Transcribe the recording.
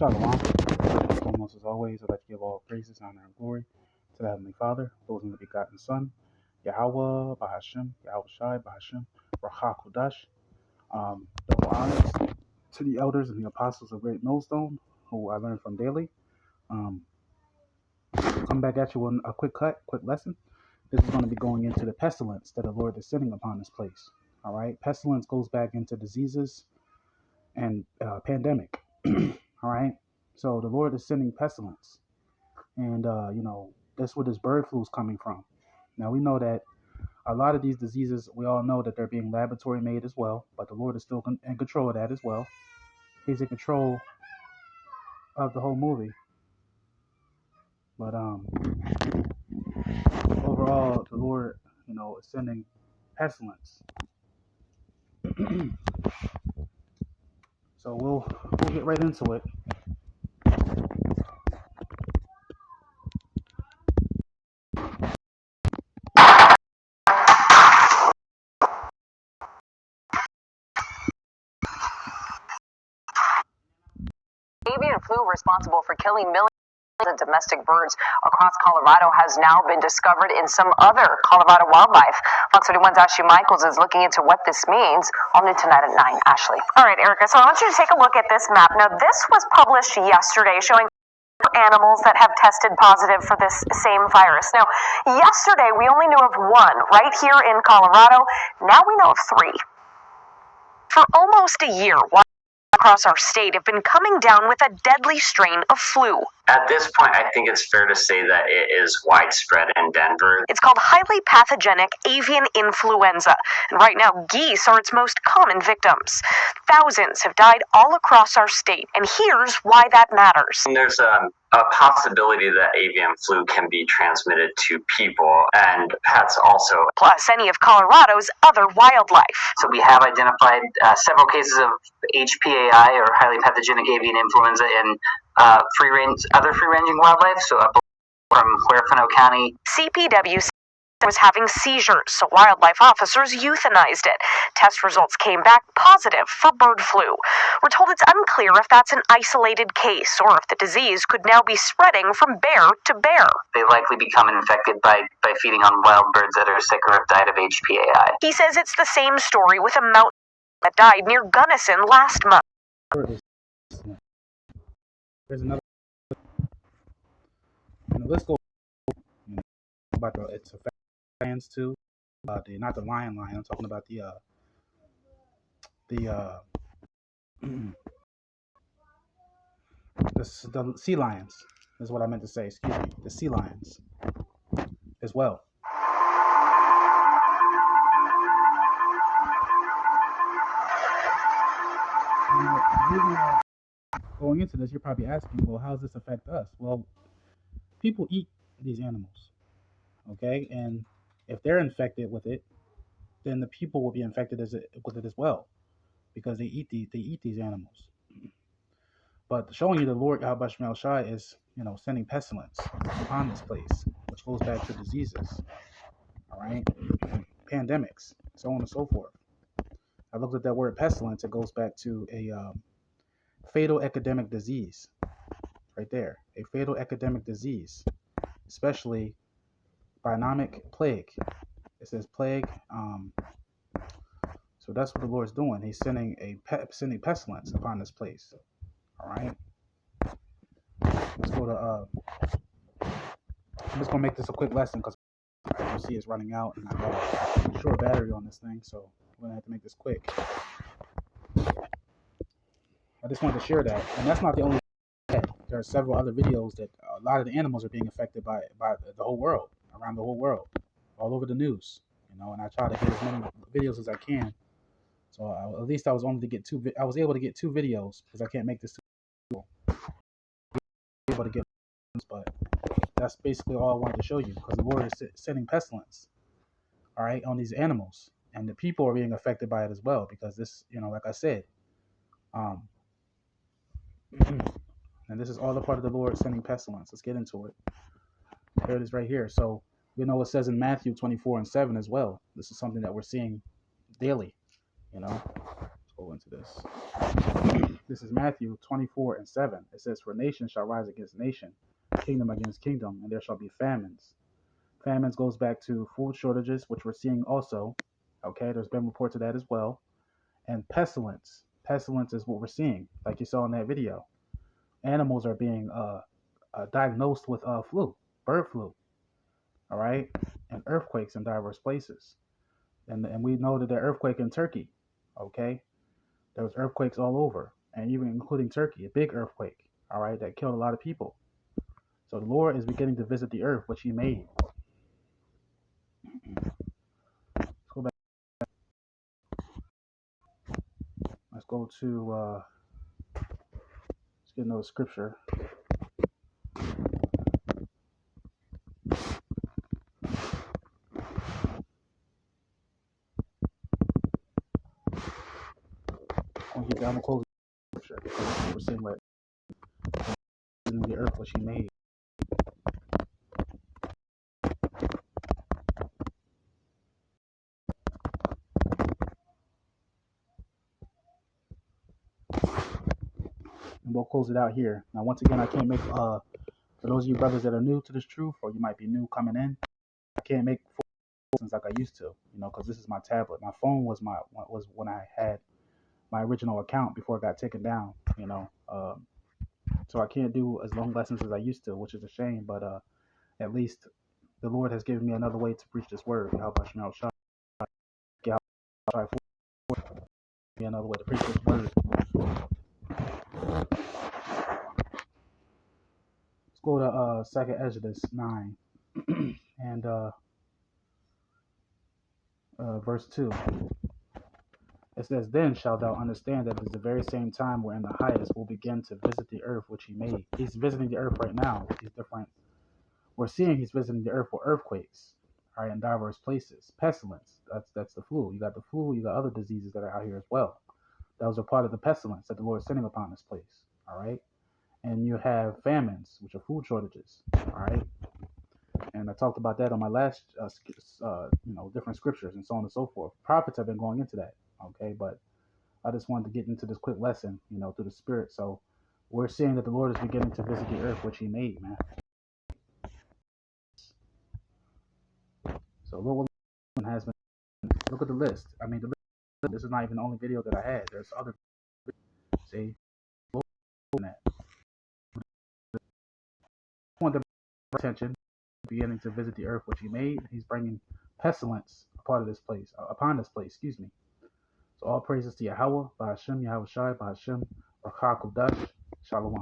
Shalom. Almost as always, I'd like to give all praises, honor, and glory to the Heavenly Father, those in the begotten Son, Yahawah, bahasham, yahawashi, bahasham, Raha Kodash. Double honors to the elders and the apostles of Great Millstone, who I learned from daily. Come back at you with a quick lesson. This is going to be going into the pestilence that the Lord is sending upon this place. All right, pestilence goes back into diseases and pandemic. All right, so the Lord is sending pestilence, and that's where this bird flu is coming from. Now we know that a lot of these diseases, we all know that they're being laboratory made as well, but the Lord is still in control of that as well. He's in control of the whole movie. But overall, the Lord, is sending pestilence. So we'll get right into it. Avian flu responsible for killing millions of domestic birds across Colorado has now been discovered in some other Colorado wildlife. Fox 31's Ashley Michaels is looking into what this means. All new tonight at 9. Ashley. All right, Erica, so I want you to take a look at this map. Now, this was published yesterday showing animals that have tested positive for this same virus. Now, yesterday we only knew of one right here in Colorado. Now we know of 3. For almost a year, across our state have been coming down with a deadly strain of flu. At this point, I think it's fair to say that it is widespread in Denver. It's called highly pathogenic avian influenza, and right now geese are its most common victims. Thousands have died all across our state, and here's why that matters. And there's a possibility that avian flu can be transmitted to people and pets also. Plus any of Colorado's other wildlife. So we have identified several cases of HPAI, or highly pathogenic avian influenza, in other free-ranging wildlife, so up from Huerfano County. CPW was having seizures, so wildlife officers euthanized it. Test results came back positive for bird flu. We're told it's unclear if that's an isolated case or if the disease could now be spreading from bear to bear. They likely become infected by feeding on wild birds that are sick or have died of HPAI. He says it's the same story with a mountain that died near Gunnison last month. There's another. Let's go about its effects too. Not the lion. I'm talking about the sea lions. Is what I meant to say. Excuse me. The sea lions as well. Going into this, you're probably asking, well, how does this affect us? Well, people eat these animals, okay? And if they're infected with it, then the people will be infected with it as well, because they eat these animals. But showing you the Lord Yahawashi is, sending pestilence upon this place, which goes back to diseases, all right, pandemics, so on and so forth. I looked at that word pestilence. It goes back to a fatal epidemic disease, right there. A fatal epidemic disease, especially binomic plague. It says plague. So that's what the Lord's doing. He's sending sending pestilence upon this place. All right. Let's go to. I'm just gonna make this a quick lesson because I see it's running out, and I got a short battery on this thing, so I'm gonna have to make this quick. I just wanted to share that, and that's not the only. There are several other videos that a lot of the animals are being affected by the whole world, around the whole world, all over the news. And I try to get as many videos as I can. So at least I was able to get 2 videos because I can't make this too. Able to get, but that's basically all I wanted to show you, because the Lord is sending pestilence, all right, on these animals, and the people are being affected by it as well, because this, like I said, and this is all a part of the Lord sending pestilence. Let's get into it. Here it is right here. So we know it says in Matthew 24:7 as well. This is something that we're seeing daily. Let's go into this. This is Matthew 24:7. It says, "For nation shall rise against nation, kingdom against kingdom, and there shall be famines." Famines goes back to food shortages, which we're seeing also. Okay, there's been reports of that as well. And pestilence. Pestilence is what we're seeing, like you saw in that video. Animals are being diagnosed with flu, bird flu. All right, and earthquakes in diverse places. And we know that there are earthquake in Turkey. Okay, there was earthquakes all over, and even including Turkey, a big earthquake. All right, that killed a lot of people. So the Lord is beginning to visit the earth, which He made. Let's go back. Let's go to. Let's get another scripture. I'm gonna close the scripture because we're seeing like in the earth, which He made. And we'll close it out here. Now, once again, I can't make for those of you brothers that are new to this truth, or you might be new coming in, I can't make full lessons like I used to, because this is my tablet. My phone was when I had my original account before it got taken down, so I can't do as long lessons as I used to, which is a shame. But at least the Lord has given me another way to preach this word. Yahawashi, me another way to preach this word. Let's go to Second Exodus 9 and verse 2. It says, "Then shalt thou understand that it is the very same time wherein the highest will begin to visit the earth which He made." He's visiting the earth right now with these different. We're seeing He's visiting the earth with earthquakes, all right, in diverse places. Pestilence. That's the flu. You got the flu. You got other diseases that are out here as well. Those are part of the pestilence that the Lord is sending upon this place. All right. And you have famines, which are food shortages. All right. And I talked about that on my last, different scriptures and so on and so forth. Prophets have been going into that. Okay. But I just wanted to get into this quick lesson, through the Spirit. So we're seeing that the Lord is beginning to visit the earth, which He made, man. So look what has been. Look at the list. I mean, this is not even the only video that I had. There's other. See, look at that. I want the attention, beginning to visit the earth, which He made. He's bringing pestilence upon this place. Excuse me. So all praises to Yahawah, bahasham, yahawashi, bahasham, Rakha Kudash, Shalom.